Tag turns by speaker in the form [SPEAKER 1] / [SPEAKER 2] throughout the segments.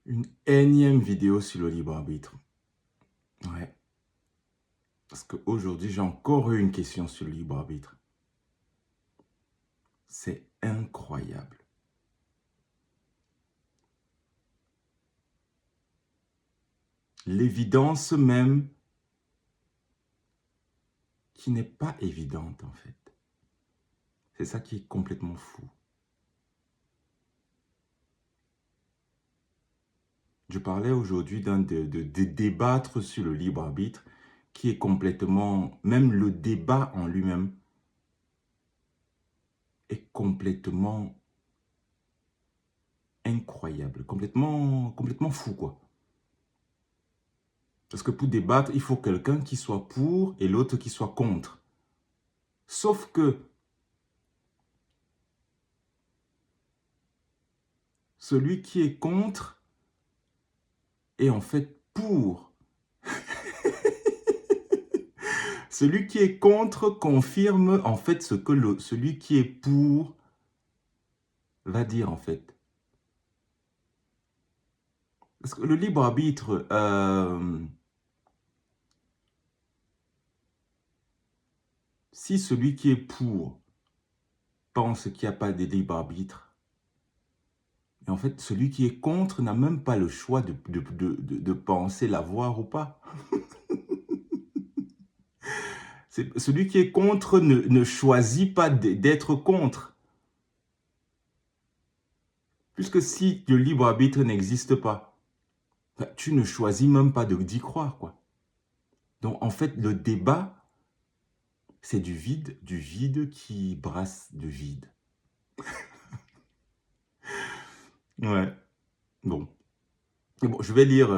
[SPEAKER 1] Une énième vidéo sur le libre arbitre. Ouais. Parce qu'aujourd'hui, j'ai encore eu une question sur le libre arbitre. C'est incroyable. L'évidence même qui n'est pas évidente en fait. C'est ça qui est complètement fou. Je parlais aujourd'hui de débattre sur le libre arbitre qui est complètement, même le débat en lui-même est complètement incroyable, complètement fou quoi. Parce que pour débattre, il faut quelqu'un qui soit pour et l'autre qui soit contre. Sauf que celui qui est contre est en fait pour. Celui qui est contre confirme en fait ce que celui qui est pour va dire en fait. Parce que le libre arbitre, si celui qui est pour pense qu'il n'y a pas de libre arbitre, et en fait celui qui est contre n'a même pas le choix de penser l'avoir ou pas. Celui qui est contre ne choisit pas d'être contre. Puisque si le libre arbitre n'existe pas, tu ne choisis même pas d'y croire, quoi. Donc, en fait, le débat, c'est du vide qui brasse du vide. Ouais. Bon. Et bon, je vais lire,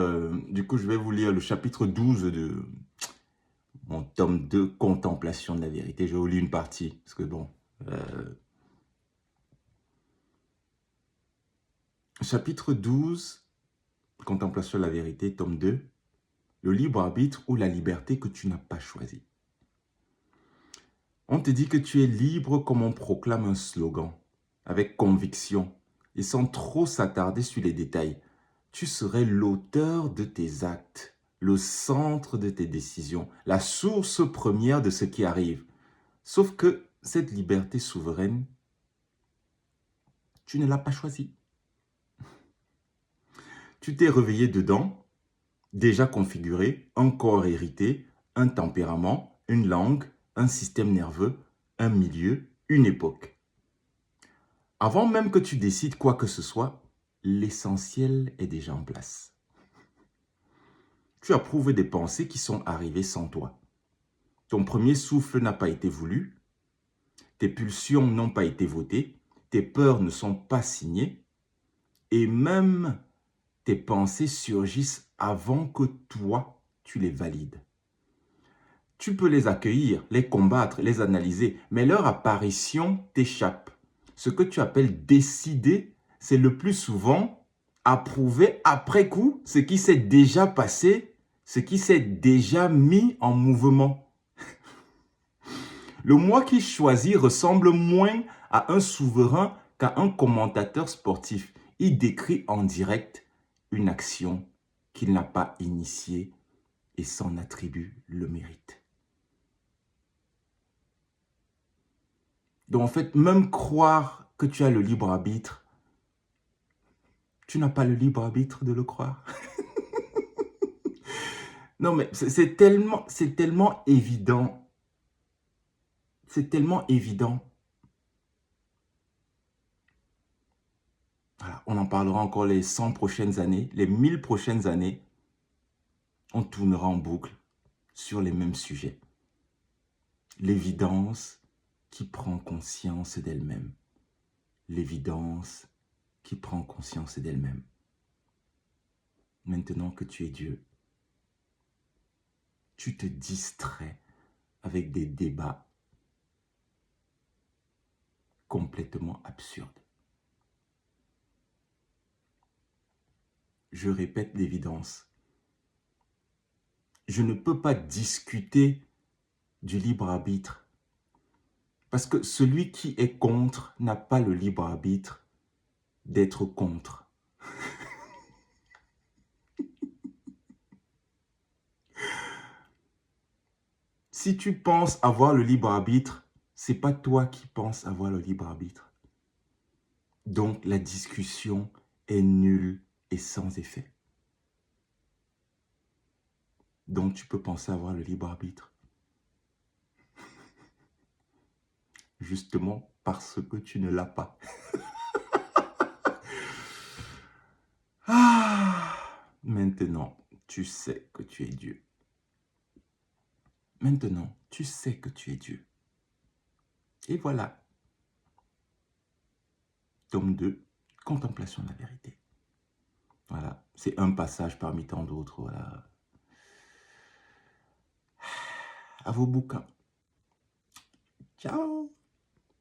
[SPEAKER 1] du coup, je vais vous lire le chapitre 12 de mon tome 2, Contemplation de la vérité. Je vais vous lire une partie, parce que bon... chapitre 12, Contemplation de la vérité, tome 2, le libre arbitre ou la liberté que tu n'as pas choisie. On te dit que tu es libre comme on proclame un slogan, avec conviction et sans trop s'attarder sur les détails. Tu serais l'auteur de tes actes, le centre de tes décisions, la source première de ce qui arrive. Sauf que cette liberté souveraine, tu ne l'as pas choisie. Tu t'es réveillé dedans, déjà configuré, un corps hérité, un tempérament, une langue, un système nerveux, un milieu, une époque. Avant même que tu décides quoi que ce soit, l'essentiel est déjà en place. Tu approuves des pensées qui sont arrivées sans toi. Ton premier souffle n'a pas été voulu, tes pulsions n'ont pas été votées, tes peurs ne sont pas signées, et même tes pensées surgissent avant que toi, tu les valides. Tu peux les accueillir, les combattre, les analyser, mais leur apparition t'échappe. Ce que tu appelles décider, c'est le plus souvent approuver après coup ce qui s'est déjà passé, ce qui s'est déjà mis en mouvement. Le moi qui choisit ressemble moins à un souverain qu'à un commentateur sportif. Il décrit en direct une action qu'il n'a pas initiée et s'en attribue le mérite. Donc en fait, même croire que tu as le libre arbitre, tu n'as pas le libre arbitre de le croire. Non mais c'est tellement évident. C'est tellement évident. Voilà, on en parlera encore les 100 prochaines années, les 1000 prochaines années. On tournera en boucle sur les mêmes sujets. L'évidence qui prend conscience d'elle-même. L'évidence qui prend conscience d'elle-même. Maintenant que tu es Dieu, tu te distrais avec des débats complètement absurdes. Je répète l'évidence. Je ne peux pas discuter du libre arbitre parce que celui qui est contre n'a pas le libre arbitre d'être contre. Si tu penses avoir le libre arbitre, c'est pas toi qui penses avoir le libre arbitre. Donc, la discussion est nulle et sans effet. Donc, tu peux penser avoir le libre arbitre. Justement parce que tu ne l'as pas. Maintenant, tu sais que tu es Dieu. Maintenant, tu sais que tu es Dieu. Et voilà. Tome 2, contemplation de la vérité. Voilà, c'est un passage parmi tant d'autres. Voilà. À vos bouquins. Ciao.